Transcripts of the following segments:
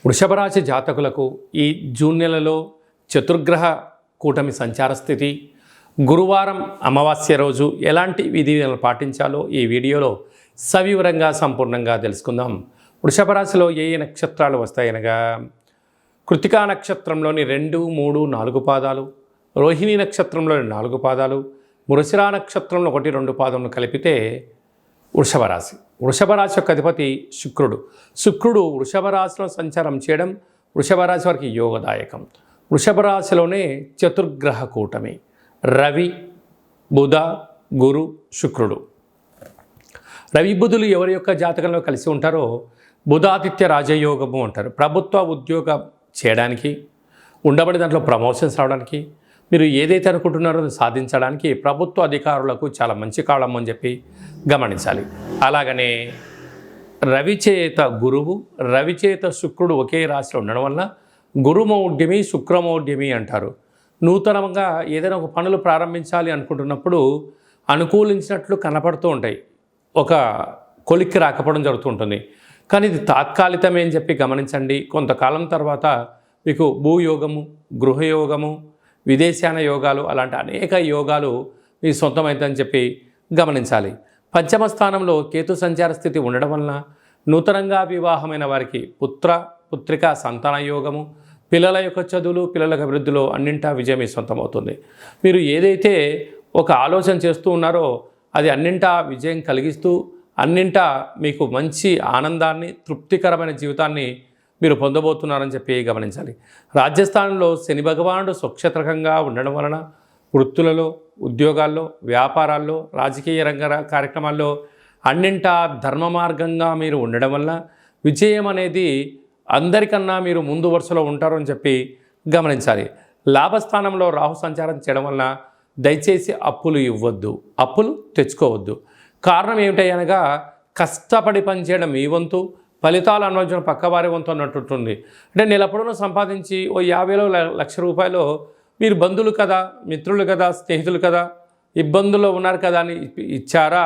వృషభ రాశి జాతకులకు ఈ జూన్ నెలలో చతుర్గ్రహ కూటమి సంచార స్థితి, గురువారం అమావాస్య రోజు ఎలాంటి విధులను పాటించాలో ఈ వీడియోలో సవివరంగా సంపూర్ణంగా తెలుసుకుందాం. వృషభ రాశిలో ఏ ఏ నక్షత్రాలు వస్తాయనగా కృతికా నక్షత్రంలోని 2, 3, 4 పాదాలు, రోహిణి నక్షత్రంలోని 4 పాదాలు, మృగశిర నక్షత్రంలో 1, 2 పాదములు కలిపితే వృషభ రాశి. వృషభ రాశి యొక్క అధిపతి శుక్రుడు వృషభ రాశిలో సంచారం చేయడం వృషభ రాశి వారికి యోగదాయకం. వృషభ రాశిలోనే చతుర్గ్రహ కూటమి రవి, బుధ, గురు, శుక్రుడు. రవి బుధులు ఎవరి యొక్క జాతకంలో కలిసి ఉంటారో బుధాదిత్య రాజయోగము అంటారు. ప్రభుత్వ ఉద్యోగం చేయడానికి, ఉండబడి దాంట్లో ప్రమోషన్స్ రావడానికి, మీరు ఏదైతే అనుకుంటున్నారో అది సాధించడానికి ప్రభుత్వ అధికారులకు చాలా మంచి కాలం అని చెప్పి గమనించాలి. అలాగనే రవిచేత గురువు, రవిచేత శుక్రుడు ఒకే రాశిలో ఉండడం వల్ల గురుమౌఢ్యమి, శుక్రమౌఢ్యమి అంటారు. నూతనంగా ఏదైనా ఒక పనులు ప్రారంభించాలి అనుకుంటున్నప్పుడు అనుకూలించినట్లు కనపడుతూ ఉంటాయి, ఒక కొలిక్కి రాకపోవడం జరుగుతూ ఉంటుంది. కానీ ఇది తాత్కాలికమే అని చెప్పి గమనించండి. కొంతకాలం తర్వాత మీకు భూయోగము, గృహయోగము, విదేశాన యోగాలు అలాంటి అనేక యోగాలు మీ సొంతమైందని చెప్పి గమనించాలి. పంచమ స్థానంలో కేతు సంచార స్థితి ఉండడం వలన నూతనంగా వివాహమైన వారికి పుత్రిక సంతాన యోగము, పిల్లల యొక్క చదువులు, పిల్లల అభివృద్ధిలో అన్నింటా విజయం సొంతమవుతుంది. మీరు ఏదైతే ఒక ఆలోచన చేస్తూ ఉన్నారో అది అన్నింటా విజయం కలిగిస్తూ అన్నింటా మీకు మంచి ఆనందాన్ని, తృప్తికరమైన జీవితాన్ని మీరు పొందబోతున్నారని చెప్పి గమనించాలి. రాజ్యస్థానంలో శని భగవానుడు స్వక్షేత్రకంగా ఉండడం వలన వృత్తులలో, ఉద్యోగాల్లో, వ్యాపారాల్లో, రాజకీయ రంగ కార్యక్రమాల్లో అన్నింటా ధర్మ మార్గంగా మీరు ఉండడం వల్ల విజయం అనేది అందరికన్నా మీరు ముందు వరుసలో ఉంటారు అని చెప్పి గమనించాలి. లాభస్థానంలో రాహు సంచారం చేయడం వలన దయచేసి అప్పులు ఇవ్వద్దు, అప్పులు తెచ్చుకోవద్దు. కారణం ఏమిటి అనగా కష్టపడి పనిచేయడం మీ వంతు, ఫలితాలు అనుభవించడం పక్కవారి వంతు అన్నట్టుంటుంది. అంటే నెలపొడవునా సంపాదించి ఓ 50,000 లక్ష రూపాయలు మీరు బంధువులు కదా, మిత్రులు కదా, స్నేహితులు కదా, ఇబ్బందుల్లో ఉన్నారు కదా అని ఇచ్చారా?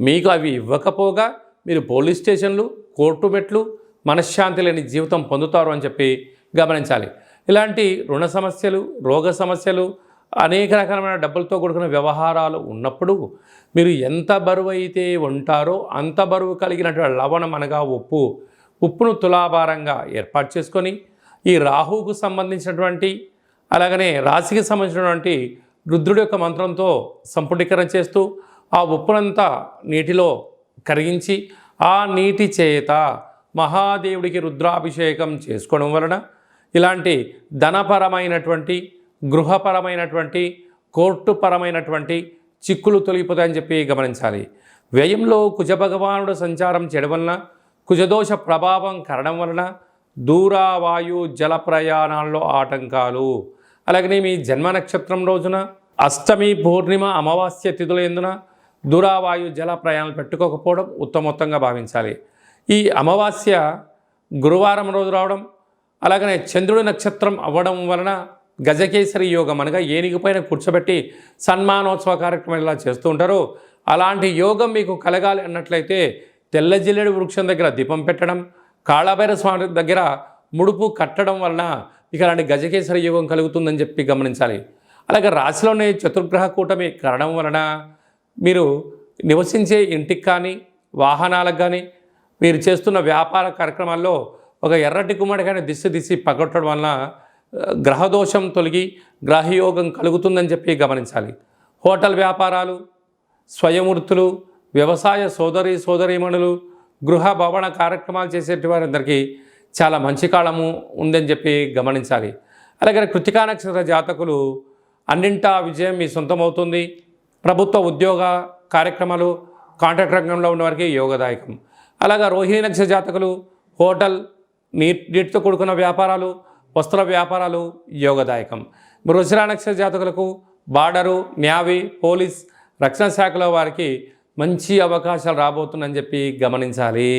మీకు అవి ఇవ్వకపోగా మీరు పోలీస్ స్టేషన్లు, కోర్టు మెట్లు, మనశ్శాంతి లేని జీవితం పొందుతారు అని చెప్పి గమనించాలి. ఇలాంటి రుణ సమస్యలు, రోగ సమస్యలు, అనేక రకాలైన డబ్బులతో కూడుకున్న వ్యవహారాలు ఉన్నప్పుడు మీరు ఎంత బరువు అయితే ఉంటారో అంత బరువు కలిగినటువంటి లవణం అనగా ఉప్పును తులాభారంగా ఏర్పాటు చేసుకొని ఈ రాహువుకు సంబంధించినటువంటి అలాగనే రాశికి సంబంధించినటువంటి రుద్రుడి యొక్క మంత్రంతో సంపుటీకరణ చేస్తూ ఆ ఉప్పునంతా నీటిలో కరిగించి ఆ నీటి చేత మహాదేవుడికి రుద్రాభిషేకం చేసుకోవడం వలన ఇలాంటి ధనపరమైనటువంటి, గృహపరమైనటువంటి, కోర్టుపరమైనటువంటి చిక్కులు తొలగిపోతాయని చెప్పి గమనించాలి. వ్యయంలో కుజభగవానుడు సంచారం చేయడం వలన, కుజదోష ప్రభావం కరడం వలన దూరావాయు జల ప్రయాణాల్లో ఆటంకాలు, అలాగనే మీ జన్మ నక్షత్రం రోజున అష్టమి, పూర్ణిమ, అమావాస్య తిథుల యందున దూరావాయు జల ప్రయాణాలు పెట్టుకోకపోవడం ఉత్తమోత్తంగా భావించాలి. ఈ అమావాస్య గురువారం రోజు రావడం, అలాగనే చంద్రుడి నక్షత్రం అవ్వడం వలన గజకేసరి యోగం అనగా ఏనుగు పైన కూర్చోబెట్టి సన్మానోత్సవ కార్యక్రమం ఇలా చేస్తూ ఉంటారో అలాంటి యోగం మీకు కలగాలి అన్నట్లయితే తెల్ల జిల్లేడు వృక్షం దగ్గర దీపం పెట్టడం, కాళభైరవ స్వామి దగ్గర ముడుపు కట్టడం వలన మీకు అలాంటి గజకేసరి యోగం కలుగుతుందని చెప్పి గమనించాలి. అలాగే రాశిలోనే చతుర్గ్రహ కూటమి కరడం వలన మీరు నివసించే ఇంటికి కానీ, వాహనాలకు కానీ, మీరు చేస్తున్న వ్యాపార కార్యక్రమాల్లో ఒక ఎర్రటి గుమ్మడికాయ దిశ పగొట్టడం వలన గ్రహదోషం తొలగి గ్రహయోగం కలుగుతుందని చెప్పి గమనించాలి. హోటల్ వ్యాపారాలు, స్వయం వృత్తులు, వ్యవసాయ సోదరీమణులు, గృహ భవన కార్యక్రమాలు చేసేటి వారందరికీ చాలా మంచి కాలము ఉందని చెప్పి గమనించాలి. అలాగే కృతికా నక్షత్ర జాతకులు అన్నింటా విజయం మీ సొంతమవుతుంది. ప్రభుత్వ ఉద్యోగ కార్యక్రమాలు, కాంట్రాక్ట్ రంగంలో ఉన్నవారికి యోగదాయకం. అలాగే రోహిణి నక్షత్ర జాతకులు హోటల్, నీటితో కూడుకున్న వ్యాపారాలు, వస్త్ర వ్యాపారాలు యోగదాయకం. మృగశిర నక్షత్ర జాతకులకు బార్డరు, న్యావీ, పోలీస్, రక్షణ శాఖలో వారికి మంచి అవకాశాలు రాబోతుందని చెప్పి గమనించాలి.